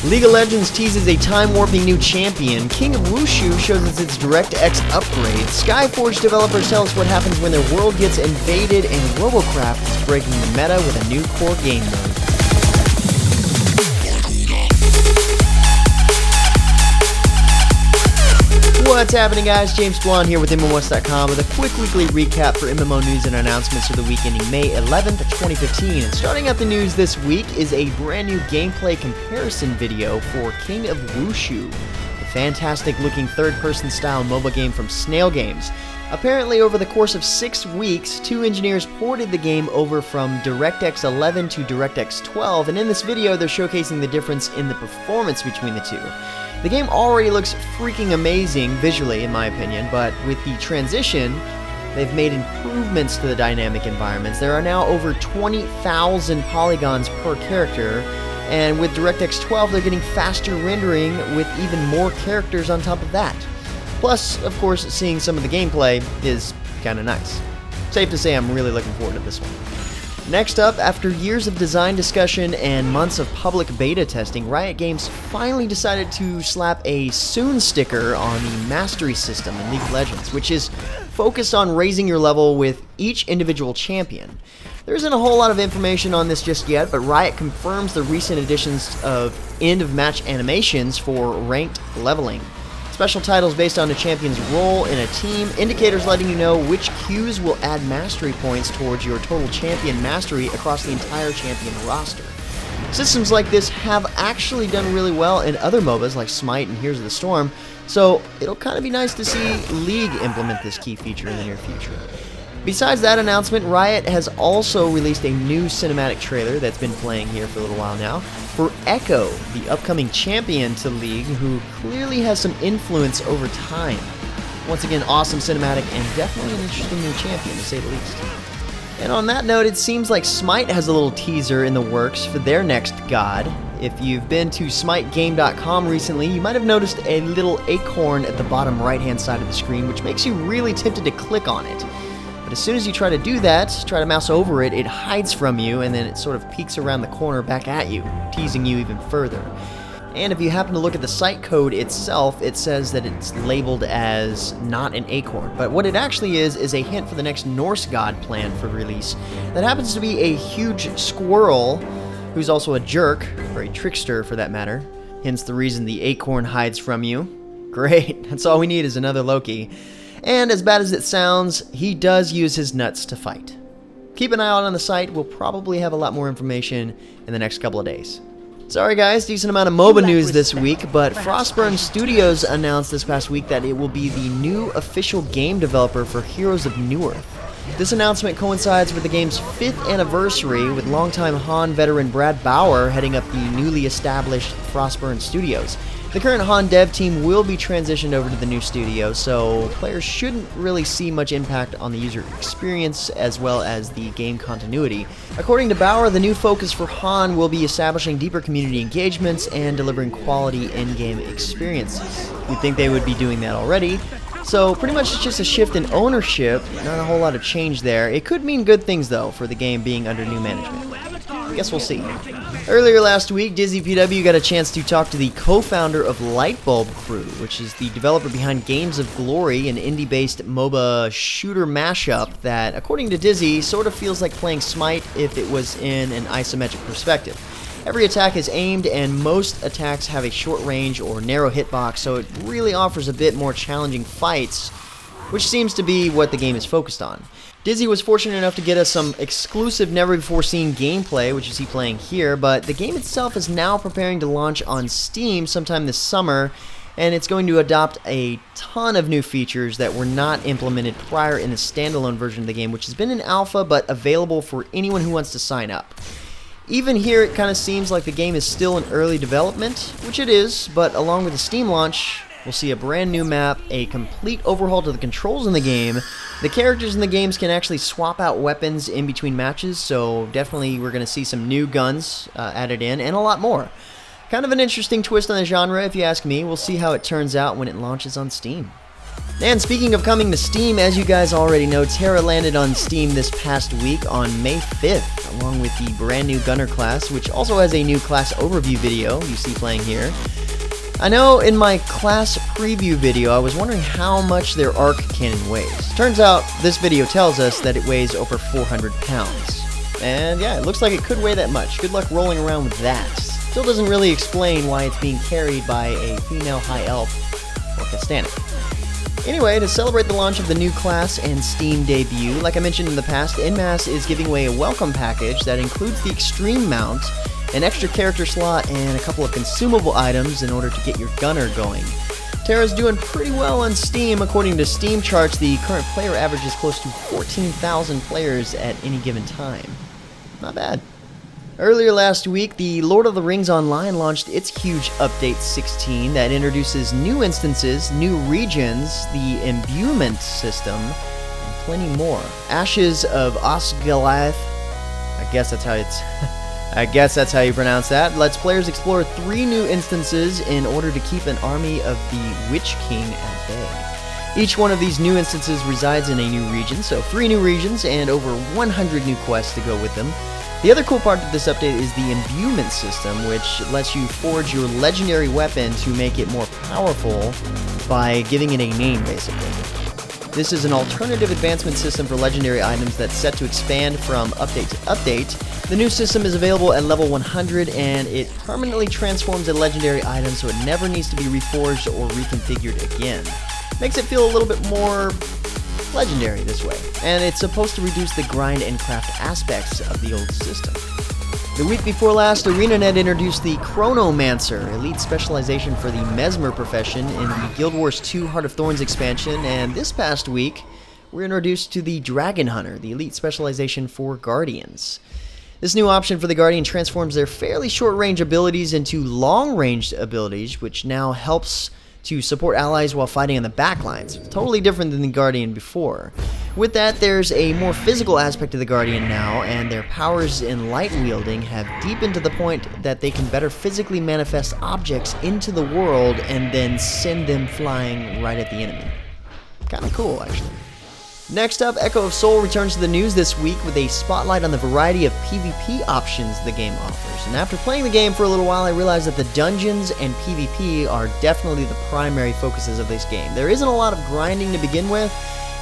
League of Legends teases a time-warping new champion. King of Wushu shows us its DirectX upgrade. Skyforge developers tell us what happens when their world gets invaded, and Robocraft is breaking the meta with a new core game mode. What's happening, guys? James Blonde here with MMOHuts.com with a quick weekly recap for MMO news and announcements for the week ending May 11th, 2015. And starting out the news this week is a brand new gameplay comparison video for King of Wushu, a fantastic looking third-person style mobile game from Snail Games. Apparently, over the course of 6 weeks, 2 engineers ported the game over from DirectX 11 to DirectX 12, and in this video they're showcasing the difference in the performance between the two. The game already looks freaking amazing visually, in my opinion, but with the transition, they've made improvements to the dynamic environments. There are now over 20,000 polygons per character, and with DirectX 12, they're getting faster rendering with even more characters on top of that. Plus, of course, seeing some of the gameplay is kind of nice. Safe to say I'm really looking forward to this one. Next up, after years of design discussion and months of public beta testing, Riot Games finally decided to slap a Soon sticker on the Mastery system in League of Legends, which is focused on raising your level with each individual champion. There isn't a whole lot of information on this just yet, but Riot confirms the recent additions of end-of-match animations for ranked leveling. Special titles based on a champion's role in a team, indicators letting you know which queues will add mastery points towards your total champion mastery across the entire champion roster. Systems like this have actually done really well in other MOBAs like Smite and Heroes of the Storm, so it'll kind of be nice to see League implement this key feature in the near future. Besides that announcement, Riot has also released a new cinematic trailer that's been playing here for a little while now for Ekko, the upcoming champion to League, who clearly has some influence over time. Once again, awesome cinematic and definitely an interesting new champion, to say the least. And on that note, it seems like Smite has a little teaser in the works for their next god. If you've been to smitegame.com recently, you might have noticed a little acorn at the bottom right-hand side of the screen, which makes you really tempted to click on it. But as soon as you try to do that, try to mouse over it, it hides from you, and then it sort of peeks around the corner back at you, teasing you even further. And if you happen to look at the site code itself, it says that it's labeled as not an acorn. But what it actually is a hint for the next Norse God planned for release. That happens to be a huge squirrel, who's also a jerk, or a trickster for that matter. Hence the reason the acorn hides from you. Great, that's all we need is another Loki. And as bad as it sounds, he does use his nuts to fight. Keep an eye out on the site. We'll probably have a lot more information in the next couple of days. Sorry guys, decent amount of MOBA news this week, but Frostburn Studios announced this past week that it will be the new official game developer for Heroes of Newerth. This announcement coincides with the game's 5th anniversary, with longtime Han veteran Brad Bauer heading up the newly established Frostburn Studios. The current Han dev team will be transitioned over to the new studio, so players shouldn't really see much impact on the user experience as well as the game continuity. According to Bauer, the new focus for Han will be establishing deeper community engagements and delivering quality in-game experiences. You'd think they would be doing that already, so pretty much it's just a shift in ownership, not a whole lot of change there. It could mean good things though for the game being under new management. I guess we'll see. Earlier last week, Dizzy PW got a chance to talk to the co-founder of Lightbulb Crew, which is the developer behind Games of Glory, an indie-based MOBA shooter mashup that, according to Dizzy, sort of feels like playing Smite if it was in an isometric perspective. Every attack is aimed, and most attacks have a short range or narrow hitbox, so it really offers a bit more challenging fights, which seems to be what the game is focused on. Dizzy was fortunate enough to get us some exclusive never-before-seen gameplay, which you see playing here, but the game itself is now preparing to launch on Steam sometime this summer, and it's going to adopt a ton of new features that were not implemented prior in the standalone version of the game, which has been in alpha but available for anyone who wants to sign up. Even here, it kind of seems like the game is still in early development, which it is, but along with the Steam launch, we'll see a brand new map, a complete overhaul to the controls in the game. The characters in the games can actually swap out weapons in between matches, so definitely we're going to see some new guns added in, and a lot more. Kind of an interesting twist on the genre, if you ask me. We'll see how it turns out when it launches on Steam. And speaking of coming to Steam, as you guys already know, Tera landed on Steam this past week on May 5th, along with the brand new Gunner class, which also has a new class overview video you see playing here. I know in my class preview video, I was wondering how much their arc cannon weighs. Turns out, this video tells us that it weighs over 400 pounds. And yeah, it looks like it could weigh that much. Good luck rolling around with that. Still doesn't really explain why it's being carried by a female high elf or Castanic. Anyway, to celebrate the launch of the new class and Steam debut, like I mentioned in the past, Enmass is giving away a welcome package that includes the Extreme mount, an extra character slot, and a couple of consumable items in order to get your gunner going. Tera's doing pretty well on Steam. According to Steam charts, the current player average is close to 14,000 players at any given time. Not bad. Earlier last week, the Lord of the Rings Online launched its huge Update 16 that introduces new instances, new regions, the imbuement system, and plenty more. Ashes of Osgiliath, I guess that's how you pronounce that, lets players explore 3 new instances in order to keep an army of the Witch King at bay. Each one of these new instances resides in a new region, so 3 new regions and over 100 new quests to go with them. The other cool part of this update is the imbuement system, which lets you forge your legendary weapon to make it more powerful by giving it a name, basically. This is an alternative advancement system for legendary items that's set to expand from update to update. The new system is available at level 100, and it permanently transforms a legendary item so it never needs to be reforged or reconfigured again. Makes it feel a little bit more legendary this way, and it's supposed to reduce the grind and craft aspects of the old system. The week before last, ArenaNet introduced the Chronomancer, elite specialization for the Mesmer profession in the Guild Wars 2 Heart of Thorns expansion, and this past week, we're introduced to the Dragon Hunter, the elite specialization for Guardians. This new option for the Guardian transforms their fairly short-range abilities into long-range abilities, which now helps to support allies while fighting on the backlines. Totally different than the Guardian before. With that, there's a more physical aspect to the Guardian now, and their powers in light wielding have deepened to the point that they can better physically manifest objects into the world and then send them flying right at the enemy. Kinda cool, actually. Next up, Ekko of Soul returns to the news this week with a spotlight on the variety of PvP options the game offers. And after playing the game for a little while, I realized that the dungeons and PvP are definitely the primary focuses of this game. There isn't a lot of grinding to begin with,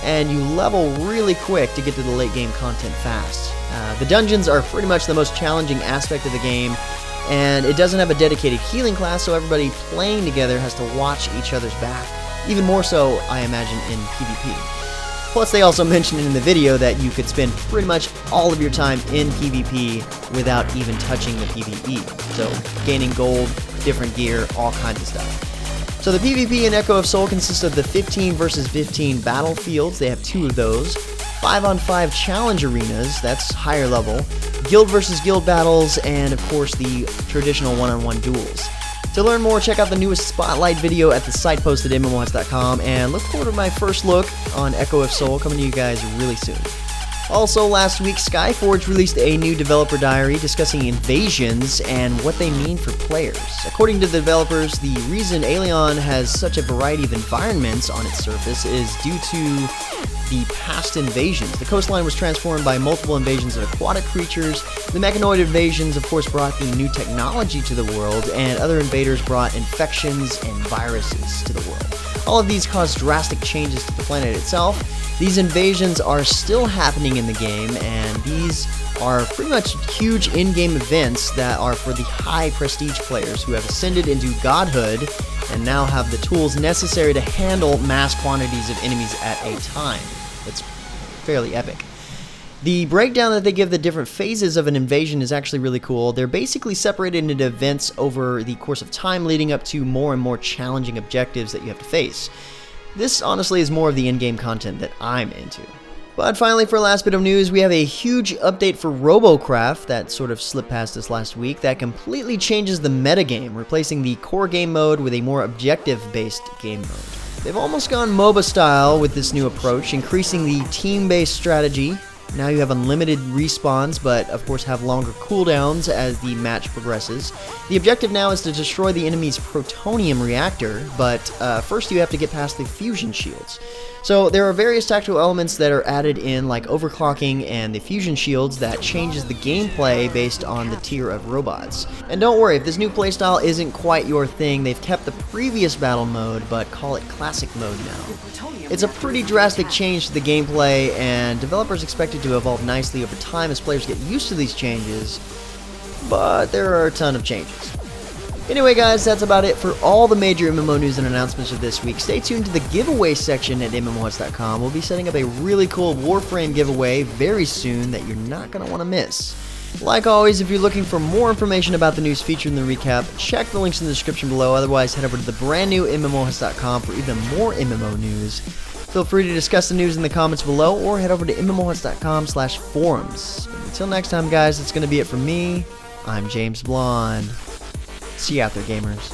and you level really quick to get to the late game content fast. The dungeons are pretty much the most challenging aspect of the game, and it doesn't have a dedicated healing class, so everybody playing together has to watch each other's back. Even more so, I imagine, in PvP. Plus, they also mentioned in the video that you could spend pretty much all of your time in PvP without even touching the PvE. So, gaining gold, different gear, all kinds of stuff. So the PvP in Ekko of Soul consists of the 15 versus 15 battlefields. They have 2 of those. 5-on-5 challenge arenas, that's higher level. Guild versus guild battles, and of course the traditional one-on-one duels. To learn more, check out the newest Spotlight video at the site posted at MMOHuts.com, and look forward to my first look on Ekko of Soul coming to you guys really soon. Also, last week, Skyforge released a new developer diary discussing invasions and what they mean for players. According to the developers, the reason Aelion has such a variety of environments on its surface is due to the past invasions. The coastline was transformed by multiple invasions of aquatic creatures. The mechanoid invasions, of course, brought the new technology to the world, and other invaders brought infections and viruses to the world. All of these caused drastic changes to the planet itself. These invasions are still happening in the game, and these are pretty much huge in-game events that are for the high prestige players who have ascended into godhood and now have the tools necessary to handle mass quantities of enemies at a time. It's fairly epic. The breakdown that they give the different phases of an invasion is actually really cool. They're basically separated into events over the course of time, leading up to more and more challenging objectives that you have to face. This honestly is more of the in-game content that I'm into. But finally, for a last bit of news, we have a huge update for Robocraft that sort of slipped past us last week that completely changes the metagame, replacing the core game mode with a more objective-based game mode. They've almost gone MOBA style with this new approach, increasing the team-based strategy Now you have unlimited respawns, but of course have longer cooldowns as the match progresses. The objective now is to destroy the enemy's protonium reactor, but first you have to get past the fusion shields. So there are various tactical elements that are added in, like overclocking and the fusion shields, that changes the gameplay based on the tier of robots. And don't worry, if this new playstyle isn't quite your thing, they've kept the previous battle mode, but call it classic mode now. It's a pretty drastic change to the gameplay, and developers expect it to evolve nicely over time as players get used to these changes, but there are a ton of changes. Anyway guys, that's about it for all the major MMO news and announcements of this week. Stay tuned to the giveaway section at MMOHuts.com. We'll be setting up a really cool Warframe giveaway very soon that you're not going to want to miss. Like always, if you're looking for more information about the news featured in the recap, check the links in the description below. Otherwise, head over to the brand new MMOHuts.com for even more MMO news. Feel free to discuss the news in the comments below, or head over to MMOHuts.com/forums. Until next time guys, that's going to be it from me. I'm James Blonde. See you out there, gamers.